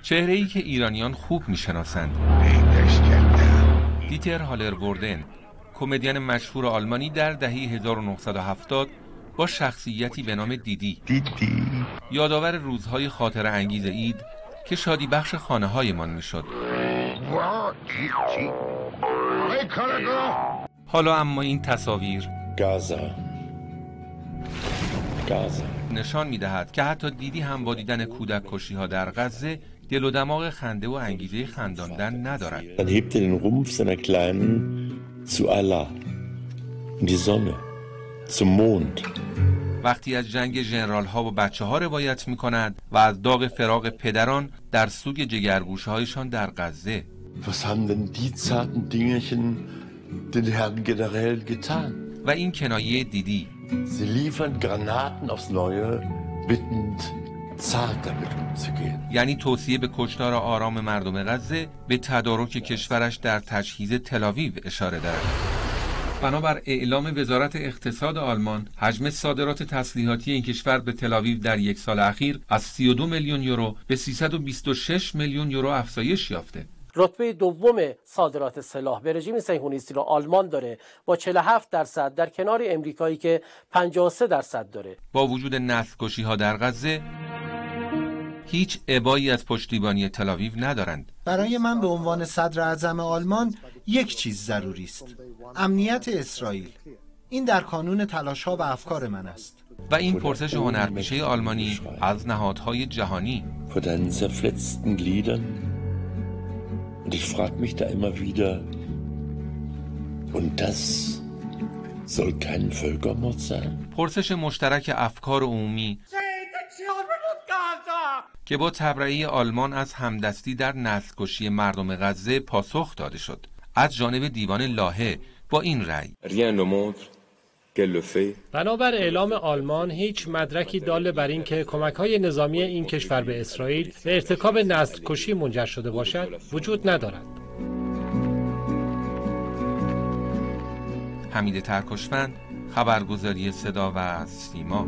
چهره‌ای که ایرانیان خوب میشناسند. دیتر هالربوردن، کمدین مشهور آلمانی در دهه 1970 با شخصیتی به نام دیدی یادآور روزهای خاطره انگیز عید که شادی بخش خانه‌هایمان میشد. حالا اما این تصاویر گازا نشان می‌دهد که حتی دیدی هم با دیدن کودک کشی‌ها در غزه دل و دماغ خنده و انگیزه خنداندن ندارد. Dann hebt den Rumpf seiner Kleinen zu Allah, in die Sonne, zum Mond. وقتی از جنگ ژنرال‌ها و بچه‌ها روایت می‌کند و از داغ فراق پدران در سوگ جگرگوشه‌هایشان در غزه. Was haben denn die zarten Dingerchen den Herrn Generälen getan? و این کنایه دیدی. Sie liefern Granaten aufs Neue, bittend zart damit umzugehen. یعنی توصیه به کشتار آرام مردم غزه به تدارک کشورش در تجهیز تل‌آویو اشاره دارد. بنابر اعلام وزارت اقتصاد آلمان، حجم صادرات تسلیحاتی این کشور به تل‌آویو در یک سال اخیر از 32 میلیون یورو به 326 میلیون یورو افزایش یافته. رتبه دوم صادرات سلاح به رژیم صهیونیستی را آلمان داره با 47% در کنار امریکایی که 53% داره. با وجود نسل‌کشی‌ها در غزه هیچ ابایی از پشتیبانی تل‌آویو ندارند. برای من به عنوان صدر اعظم آلمان یک چیز ضروری است: امنیت اسرائیل. این در کانون تلاش‌ها و افکار من است. و این پرسش هنرپیشه آلمانی از نهادهای جهانی. Vor deinen zerfletzten Gliedern. Und ich frage mich da immer wieder, und das soll kein Völkermord sein? پرسش مشترک افکار عمومی که با تبرئه آلمان از همدستی در نسل‌کشی مردم غزه پاسخ داده شد از جانب دیوان لاهه با این رأی: بنابر اعلام آلمان هیچ مدرکی دال بر این که کمک‌های نظامی این کشور به اسرائیل به ارتکاب نسل‌کشی منجر شده باشد وجود ندارد. حمید ترکشفند، خبرگزاری صدا و سیما.